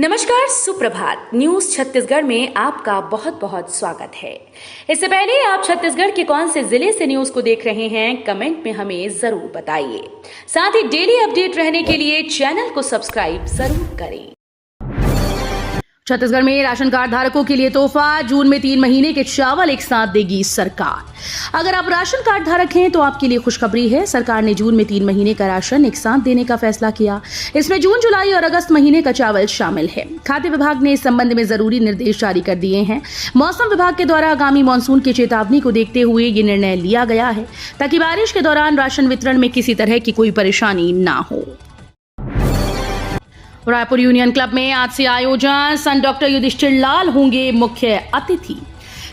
नमस्कार, सुप्रभात। न्यूज छत्तीसगढ़ में आपका बहुत बहुत स्वागत है। इससे पहले आप छत्तीसगढ़ के कौन से जिले से न्यूज को देख रहे हैं, कमेंट में हमें जरूर बताइए। साथ ही डेली अपडेट रहने के लिए चैनल को सब्सक्राइब जरूर करें। छत्तीसगढ़ में राशन कार्ड धारकों के लिए तोहफा, जून में 3 महीने के चावल एक साथ देगी सरकार। अगर आप राशन कार्ड धारक हैं तो आपके लिए खुशखबरी है। सरकार ने जून में 3 महीने का राशन एक साथ देने का फैसला किया। इसमें जून, जुलाई और अगस्त महीने का चावल शामिल है। खाद्य विभाग ने इस संबंध में जरूरी निर्देश जारी कर दिए हैं। मौसम विभाग के द्वारा आगामी मानसून की चेतावनी को देखते हुए ये निर्णय लिया गया है ताकि बारिश के दौरान राशन वितरण में किसी तरह की कोई परेशानी ना हो। रायपुर यूनियन क्लब में आज से आयोजन, संत डॉक्टर युधिष्ठिर लाल होंगे मुख्य अतिथि।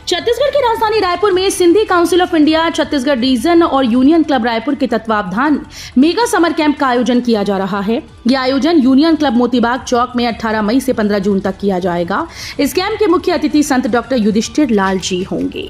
छत्तीसगढ़ की राजधानी रायपुर में Sindhi council of India Chhattisgarh region और यूनियन क्लब रायपुर के तत्वावधान में मेगा समर कैंप का आयोजन किया जा रहा है। यह आयोजन यूनियन क्लब मोतीबाग चौक में 18 मई से 15 जून तक किया जाएगा। इस कैंप के मुख्य अतिथि संत डॉक्टर युधिष्ठिर लाल जी होंगे।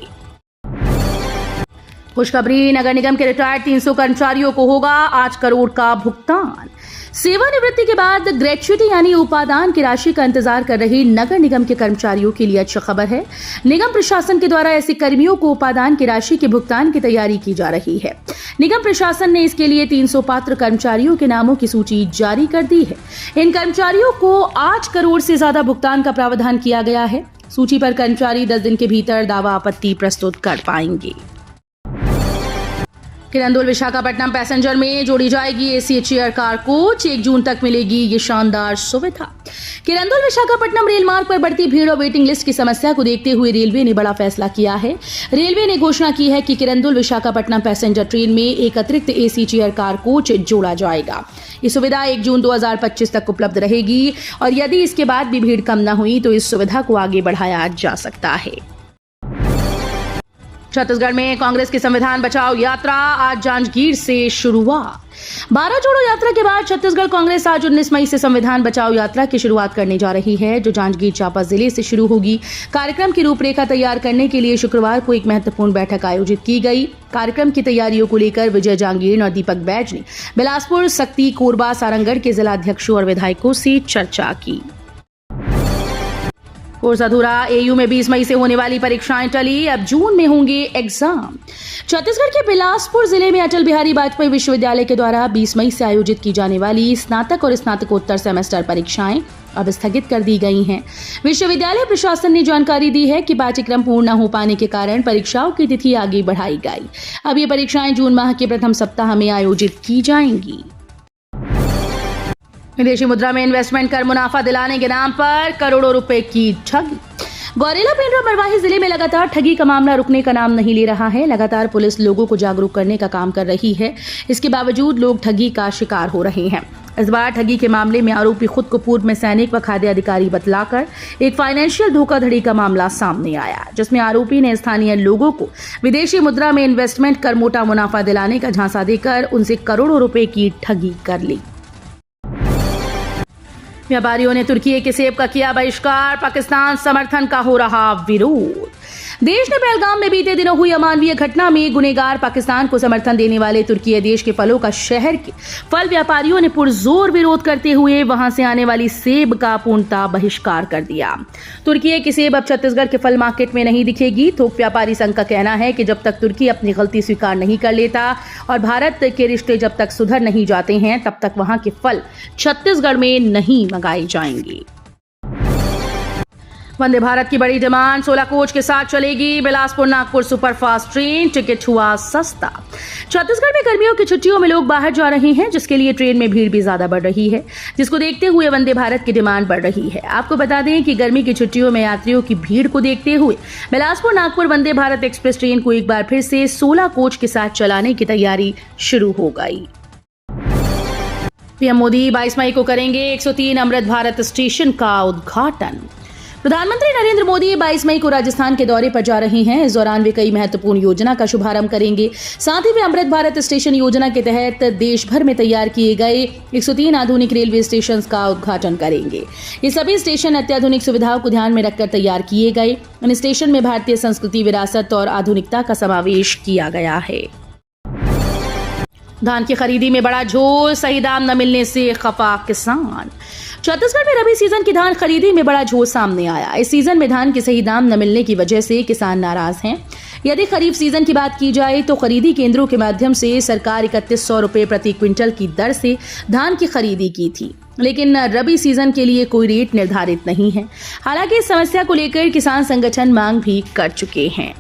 खुशखबरी, नगर निगम के रिटायर्ड 300 कर्मचारियों को होगा 8 करोड़ का भुगतान। सेवानिवृत्ति के बाद ग्रेच्युटी यानी उपादान की राशि का इंतजार कर रही नगर निगम के कर्मचारियों के लिए अच्छी खबर है। निगम प्रशासन के द्वारा ऐसे कर्मियों को उपादान की राशि के भुगतान की तैयारी की जा रही है। निगम प्रशासन ने इसके लिए 300 पात्र कर्मचारियों के नामों की सूची जारी कर दी है। इन कर्मचारियों को 8 करोड़ से ज्यादा भुगतान का प्रावधान किया गया है। सूची पर कर्मचारी 10 दिन के भीतर दावा आपत्ति प्रस्तुत कर पाएंगे। किरंदुल विशाखापट्टनम पैसेंजर में जोड़ी जाएगी एसी चेयर कार कोच। 1 जून तक मिलेगी ये शानदार सुविधा। किरंदुल विशाखापट्टनम रेल मार्ग पर बढ़ती भीड़ और वेटिंग लिस्ट की समस्या को देखते हुए रेलवे ने बड़ा फैसला किया है। रेलवे ने घोषणा की है कि किरंदुल विशाखापट्टनम पैसेंजर ट्रेन में एक अतिरिक्त एसी चेयर कार कोच जोड़ा जाएगा। ये सुविधा 1 जून 2025 तक उपलब्ध रहेगी और यदि इसके बाद भी भीड़ कम न हुई तो इस सुविधा को आगे बढ़ाया जा सकता है। छत्तीसगढ़ में कांग्रेस की संविधान बचाओ यात्रा आज जांजगीर से शुरुआत। 12 जोड़ो यात्रा के बाद छत्तीसगढ़ कांग्रेस आज 19 मई से संविधान बचाओ यात्रा की शुरुआत करने जा रही है, जो जांजगीर चांपा जिले से शुरू होगी। कार्यक्रम की रूपरेखा तैयार करने के लिए शुक्रवार को एक महत्वपूर्ण बैठक आयोजित की गई। कार्यक्रम की तैयारियों को लेकर विजय जांगीर और दीपक बैज ने बिलासपुर, सक्ती, कोरबा, सारंगढ़ के जिलाध्यक्षों और विधायकों से चर्चा की। कोर्स अधूरा, एयू में 20 मई से होने वाली परीक्षाएं टली, अब जून में होंगे एग्जाम। छत्तीसगढ़ के बिलासपुर जिले में अटल बिहारी वाजपेयी विश्वविद्यालय के द्वारा 20 मई से आयोजित की जाने वाली स्नातक और स्नातकोत्तर सेमेस्टर परीक्षाएं अब स्थगित कर दी गई हैं। विश्वविद्यालय प्रशासन ने जानकारी दी है कि पाठ्यक्रम पूर्ण न हो पाने के कारण परीक्षाओं की तिथि आगे बढ़ाई गई। अब ये परीक्षाएं जून माह के प्रथम सप्ताह में आयोजित की जाएंगी। विदेशी मुद्रा में इन्वेस्टमेंट कर मुनाफा दिलाने के नाम पर करोड़ों रुपए की ठगी। गौरेला, पेंड्रा, मरवाही जिले में लगातार ठगी का मामला रुकने का नाम नहीं ले रहा है। लगातार पुलिस लोगों को जागरूक करने का काम कर रही है। इसके बावजूद लोग ठगी का शिकार हो रहे हैं। इस बार ठगी के मामले में आरोपी खुद को पूर्व में सैनिक व खाद्य अधिकारी बतलाकर एक फाइनेंशियल धोखाधड़ी का मामला सामने आया, जिसमें आरोपी ने स्थानीय लोगों को विदेशी मुद्रा में इन्वेस्टमेंट कर मोटा मुनाफा दिलाने का झांसा देकर उनसे करोड़ों रुपए की ठगी कर ली। व्यापारियों ने तुर्की के सेब का किया बहिष्कार, पाकिस्तान समर्थन का हो रहा विरोध। देश ने पहलगाम में बीते दिनों हुई अमानवीय घटना में गुनहगार पाकिस्तान को समर्थन देने वाले तुर्की देश के फलों का शहर के फल व्यापारियों ने पुरजोर विरोध करते हुए वहां से आने वाली सेब का पूर्णतः बहिष्कार कर दिया। तुर्की की सेब अब छत्तीसगढ़ के फल मार्केट में नहीं दिखेगी। थोक व्यापारी संघ का कहना है कि जब तक तुर्की अपनी गलती स्वीकार नहीं कर लेता और भारत के रिश्ते जब तक सुधर नहीं जाते हैं, तब तक वहां के फल छत्तीसगढ़ में नहीं मंगाए जाएंगे। वंदे भारत की बड़ी डिमांड, 16 कोच के साथ चलेगी Bilaspur Nagpur superfast train. Ticket हुआ सस्ता। छत्तीसगढ़ में गर्मियों की छुट्टियों में लोग बाहर जा रहे हैं, जिसके लिए ट्रेन में भीड़ भी ज्यादा बढ़ रही है, जिसको देखते हुए वंदे भारत की डिमांड बढ़ रही है। आपको बता दें कि गर्मी की छुट्टियों में यात्रियों की भीड़ को देखते हुए बिलासपुर नागपुर वंदे भारत एक्सप्रेस ट्रेन को एक बार फिर से 16 कोच के साथ चलाने की तैयारी शुरू हो गई। पीएम मोदी 22 मई को करेंगे 103 अमृत भारत स्टेशन का उद्घाटन। प्रधानमंत्री नरेंद्र मोदी 22 मई को राजस्थान के दौरे पर जा रहे हैं। इस दौरान वे कई महत्वपूर्ण योजना का शुभारंभ करेंगे। साथ ही वे अमृत भारत स्टेशन योजना के तहत देश भर में तैयार किए गए 103 आधुनिक रेलवे स्टेशन का उद्घाटन करेंगे। ये सभी स्टेशन अत्याधुनिक सुविधाओं को ध्यान में रखकर तैयार किए गए। इन स्टेशन में भारतीय संस्कृति, विरासत और आधुनिकता का समावेश किया गया है। धान की खरीदी में बड़ा झोल, सही दाम न मिलने से खफा किसान। छत्तीसगढ़ में रबी सीजन की धान खरीदी में बड़ा जोश सामने आया। इस सीजन में धान के सही दाम न मिलने की वजह से किसान नाराज हैं। यदि खरीफ सीजन की बात की जाए तो खरीदी केंद्रों के माध्यम से सरकार 3100 रुपए प्रति क्विंटल की दर से धान की खरीदी की थी, लेकिन रबी सीजन के लिए कोई रेट निर्धारित नहीं है। हालांकि इस समस्या को लेकर किसान संगठन मांग भी कर चुके हैं।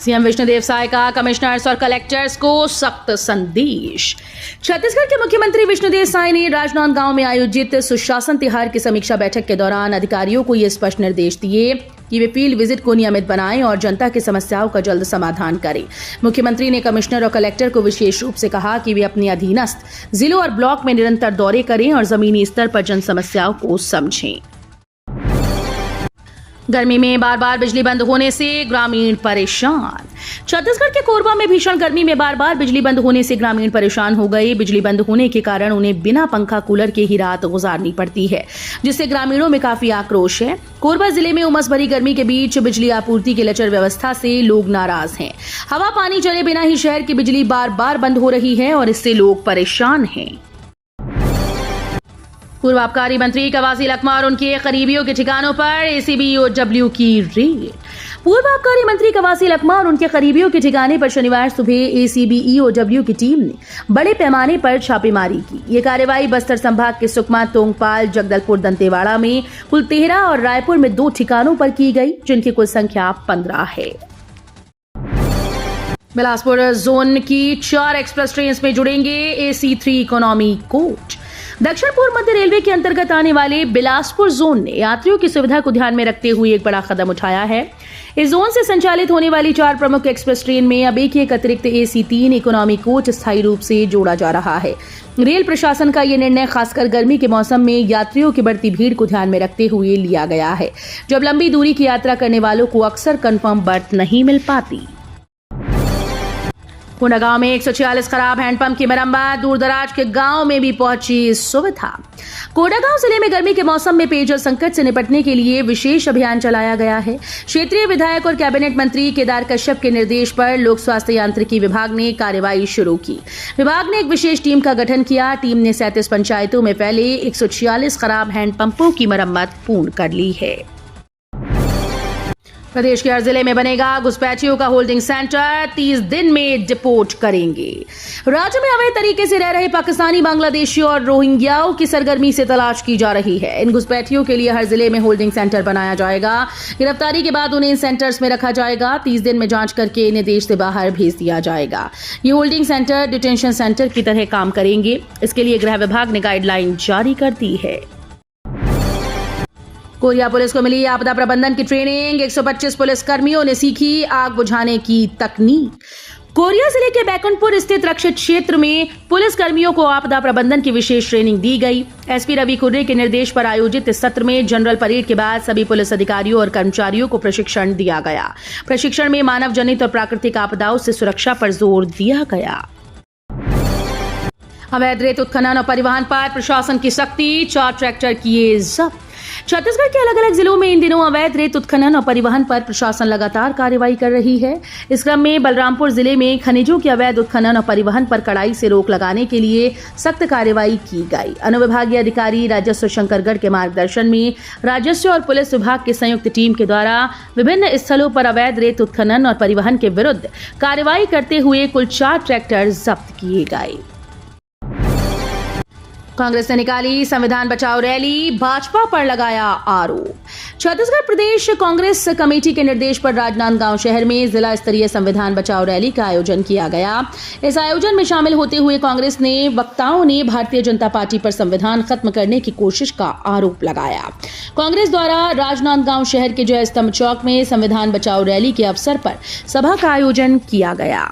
सीएम विष्णुदेव साय का कमिश्नर्स और कलेक्टर्स को सख्त संदेश। छत्तीसगढ़ के मुख्यमंत्री विष्णुदेव साय ने राजनांदगांव में आयोजित सुशासन तिहार की समीक्षा बैठक के दौरान अधिकारियों को ये स्पष्ट निर्देश दिए कि वे फील्ड विजिट को नियमित बनाएं और जनता की समस्याओं का जल्द समाधान करें। मुख्यमंत्री ने कमिश्नर और कलेक्टर को विशेष रूप से कहा कि वे अपने अधीनस्थ जिलों और ब्लॉक में निरंतर दौरे करें और जमीनी स्तर पर जन समस्याओं को समझें। गर्मी में बार बार बिजली बंद होने से ग्रामीण परेशान। छत्तीसगढ़ के कोरबा में भीषण गर्मी में बार बार बिजली बंद होने से ग्रामीण परेशान हो गए। बिजली बंद होने के कारण उन्हें बिना पंखा कूलर के ही रात गुजारनी पड़ती है, जिससे ग्रामीणों में काफी आक्रोश है। कोरबा जिले में उमस भरी गर्मी के बीच बिजली आपूर्ति की लचर व्यवस्था से लोग नाराज हैं। हवा पानी चले बिना ही शहर की बिजली बार बार बंद हो रही है और इससे लोग परेशान हैं। पूर्व आबकारी मंत्री कवासी लखमा और उनके करीबियों के ठिकानों पर एसीबी ईओडब्ल्यू की रेड। पूर्व आबकारी मंत्री कवासी लखमा और उनके करीबियों के ठिकाने पर शनिवार सुबह एसीबी ईओडब्ल्यू की टीम ने बड़े पैमाने पर छापेमारी की। ये कार्रवाई बस्तर संभाग के सुकमा, तोंगपाल, जगदलपुर, दंतेवाड़ा में कुल 13 और रायपुर में 2 ठिकानों पर की गई, जिनकी कुल संख्या 15 है। बिलासपुर जोन की 4 एक्सप्रेस ट्रेन में जुड़ेंगे AC3 इकोनॉमी कोच। दक्षिण पूर्व मध्य रेलवे के अंतर्गत आने वाले बिलासपुर जोन ने यात्रियों की सुविधा को ध्यान में रखते हुए एक बड़ा कदम उठाया है। इस जोन से संचालित होने वाली 4 प्रमुख एक्सप्रेस ट्रेन में अब एक अतिरिक्त AC3 इकोनॉमी कोच स्थायी रूप से जोड़ा जा रहा है। रेल प्रशासन का यह निर्णय खासकर गर्मी के मौसम में यात्रियों की बढ़ती भीड़ को ध्यान में रखते हुए लिया गया है, जब लंबी दूरी की यात्रा करने वालों को अक्सर कंफर्म बर्थ नहीं मिल पाती। कोंडागांव में 146 खराब हैंडपंप की मरम्मत, दूर दराज के गांव में भी पहुंची सुविधा। कोंडागांव जिले में गर्मी के मौसम में पेयजल संकट से निपटने के लिए विशेष अभियान चलाया गया है। क्षेत्रीय विधायक और कैबिनेट मंत्री केदार कश्यप के निर्देश पर लोक स्वास्थ्य यांत्रिकी विभाग ने कार्रवाई शुरू की। विभाग ने एक विशेष टीम का गठन किया। टीम ने 37 पंचायतों में फैले 146 खराब हैंडपंपों की मरम्मत पूर्ण कर ली है। प्रदेश के हर जिले में बनेगा घुसपैठियों का होल्डिंग सेंटर, 30 दिन में डिपोर्ट करेंगे। राज्य में अवैध तरीके से रह रहे पाकिस्तानी, बांग्लादेशी और रोहिंग्याओं की सरगर्मी से तलाश की जा रही है। इन घुसपैठियों के लिए हर जिले में होल्डिंग सेंटर बनाया जाएगा। गिरफ्तारी के बाद उन्हें इन सेंटर्स में रखा जाएगा। 30 दिन में जांच करके इन्हें देश से बाहर भेज दिया जाएगा। ये होल्डिंग सेंटर डिटेंशन सेंटर की तरह काम करेंगे। इसके लिए गृह विभाग ने गाइडलाइन जारी कर दी है। कोरिया पुलिस को मिली आपदा प्रबंधन की ट्रेनिंग। 125 पुलिस कर्मियों ने सीखी आग बुझाने की तकनीक। कोरिया जिले के बैकुंठपुर स्थित रक्षित क्षेत्र में पुलिस कर्मियों को आपदा प्रबंधन की विशेष ट्रेनिंग दी गई। एसपी रवि कुर्रे के निर्देश पर आयोजित इस सत्र में जनरल परेड के बाद सभी पुलिस अधिकारियों और कर्मचारियों को प्रशिक्षण दिया गया। प्रशिक्षण में मानव जनित और प्राकृतिक आपदाओं से सुरक्षा पर जोर दिया गया। अवैध रेत उत्खनन और परिवहन पर प्रशासन की सख्ती, 4 ट्रैक्टर किए जब्त। छत्तीसगढ़ के अलग अलग जिलों में इन दिनों अवैध रेत उत्खनन और परिवहन पर प्रशासन लगातार कार्रवाई कर रही है। इस क्रम में बलरामपुर जिले में खनिजों के अवैध उत्खनन और परिवहन पर कड़ाई से रोक लगाने के लिए सख्त कार्रवाई की गई। अनुविभागीय अधिकारी राजस्व शंकरगढ़ के मार्गदर्शन में राजस्व और पुलिस विभाग की संयुक्त टीम के द्वारा विभिन्न स्थलों पर अवैध रेत उत्खनन और परिवहन के विरुद्ध कार्रवाई करते हुए कुल 4 ट्रैक्टर जब्त किए गए। कांग्रेस ने निकाली संविधान बचाओ रैली, भाजपा पर लगाया आरोप। छत्तीसगढ़ प्रदेश कांग्रेस कमेटी के निर्देश पर राजनांदगांव शहर में जिला स्तरीय संविधान बचाओ रैली का आयोजन किया गया। इस आयोजन में शामिल होते हुए कांग्रेस ने वक्ताओं ने भारतीय जनता पार्टी पर संविधान खत्म करने की कोशिश का आरोप लगाया। कांग्रेस द्वारा राजनांदगांव शहर के जय स्तंभ चौक में संविधान बचाओ रैली के अवसर पर सभा का आयोजन किया गया।